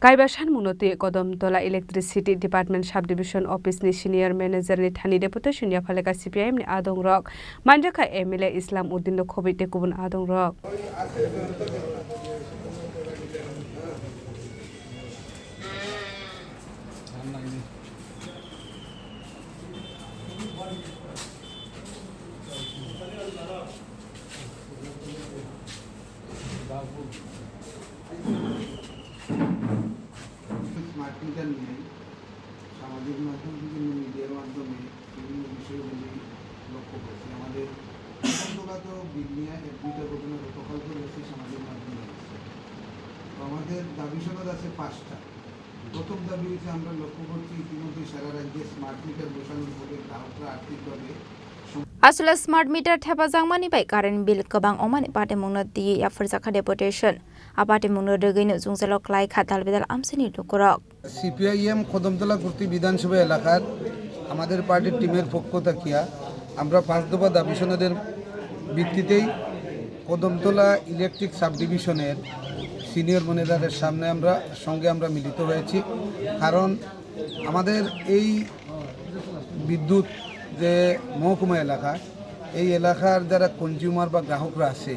Kaibasan Munoti Kodamtola Electricity Department Subdivision Office ni Senior Manager ni Thani Deputation ya Phaleka CPIM ni Adong Rock Manjaka MLA Islam Uddin no Khobite Kubun Adong Rock smart meter নিয়ে সামাজিক মাধ্যম বিভিন্ন মিডিয়ার মাধ্যমে বিভিন্ন বিষয়গুলি লক্ষ্য করছি। আমাদের তো বিল নিয়ে এক দুইটা ঘটনা গতকাল করেছি সামাজিক মাধ্যমে। তো আমাদের দাবি সনদ আছে 5টা। প্রথম দাবি হচ্ছে আমরা লক্ষ্য করছি ইতিমধ্যে সারা রাজ্যে স্মার্ট মিটার বসানোর ফলে গ্রাহকরা আর্থিকভাবে Asula smart meter thapa jangmani bai current bill kabang omani pate mungna di ya firjaka deputation apate mungna regaino jungzalo klai khatal bedal amsini lukorok CPIM Kadamtala কর্তৃ বিধানসভা এলাকার আমাদের পার্টির টিমের পক্ষ থাকিয়া আমরা 5 দফা দাবি সনদের ভিত্তিতেই কদমতলা ইলেকট্রিক সাব ডিভিশনের সিনিয়র ম্যানেজারের সামনে আমরা মিলিত হয়েছি। কারণ আমাদের এই বিদ্যুৎ যে মহকুমা এলাকা এই এলাকার যারা কনজিউমার বা গ্রাহকরা আছে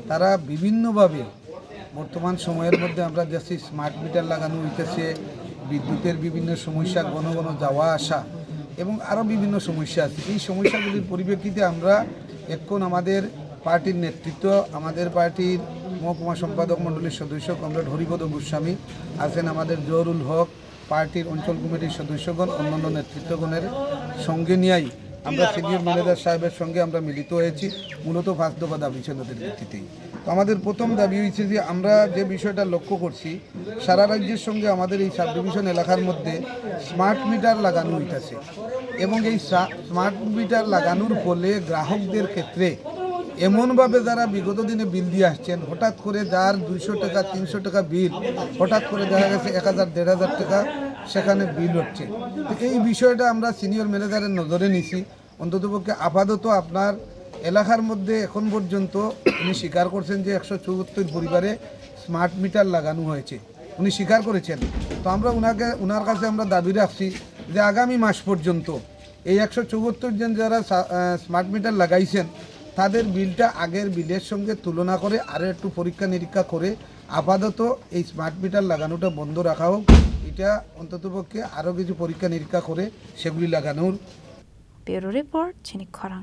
তারা বিভিন্নভাবে বর্তমান সময়ের মধ্যে আমরা দেখছি স্মার্ট মিটার লাগানো হইতেছে, বিদ্যুতের বিভিন্ন সমস্যা, ঘন ঘন যাওয়া আসা এবং আরও বিভিন্ন সমস্যা আছে। এই সমস্যাগুলির পরিপ্রেক্ষিতে আমরা এখন আমাদের পার্টির নেতৃত্ব, আমাদের পার্টির মহকুমা সম্পাদক মণ্ডলীর সদস্য কমরেড হরিপদ গোস্বামী আছেন, আমাদের জহুরুল হক, পার্টির অঞ্চল কমিটির সদস্যগণ, অন্যান্য নেতৃত্বগণের সঙ্গে নিয়েই আমরা সিনিয়র ম্যানেজার সাহেবের সঙ্গে আমরা মিলিত হয়েছি মূলত 5 দফা দাবি সনদের ভিত্তিতেই। তো আমাদের প্রথম দাবি হয়েছে যে আমরা যে বিষয়টা লক্ষ্য করছি সারা রাজ্যের সঙ্গে আমাদের এই সাব ডিভিশন এলাকার মধ্যে স্মার্ট মিটার লাগানো হইতেছে এবং এই স্মার্ট মিটার লাগানোর ফলে গ্রাহকদের ক্ষেত্রে এমনভাবে যারা বিগত দিনে বিল দিয়ে আসছেন, হঠাৎ করে যার 200 টাকা 300 টাকা বিল হঠাৎ করে দেখা গেছে 1000-1500 টাকা সেখানে বিল হচ্ছে। তো এই বিষয়টা আমরা সিনিয়র ম্যানেজারের নজরে নিছি। অন্ততপক্ষে আপাতত আপনার এলাকার মধ্যে এখন পর্যন্ত উনি স্বীকার করছেন যে 174 পরিবারে স্মার্ট মিটার লাগানো হয়েছে, উনি স্বীকার করেছেন। তো আমরা ওনার কাছে আমরা দাবি রাখছি যে আগামী মাস পর্যন্ত এই 174 জন যারা স্মার্ট মিটার লাগাইছেন তাদের বিলটা আগের বিলের সঙ্গে তুলনা করে আরও একটু পরীক্ষা নিরীক্ষা করে আপাতত এই স্মার্ট মিটার লাগানোটা বন্ধ রাখা হোক। এটা অন্ততপক্ষে আরও কিছু পরীক্ষা নিরীক্ষা করে সেগুলি লাগানোর। ব্যুরো রিপোর্ট চিনিক খরাং।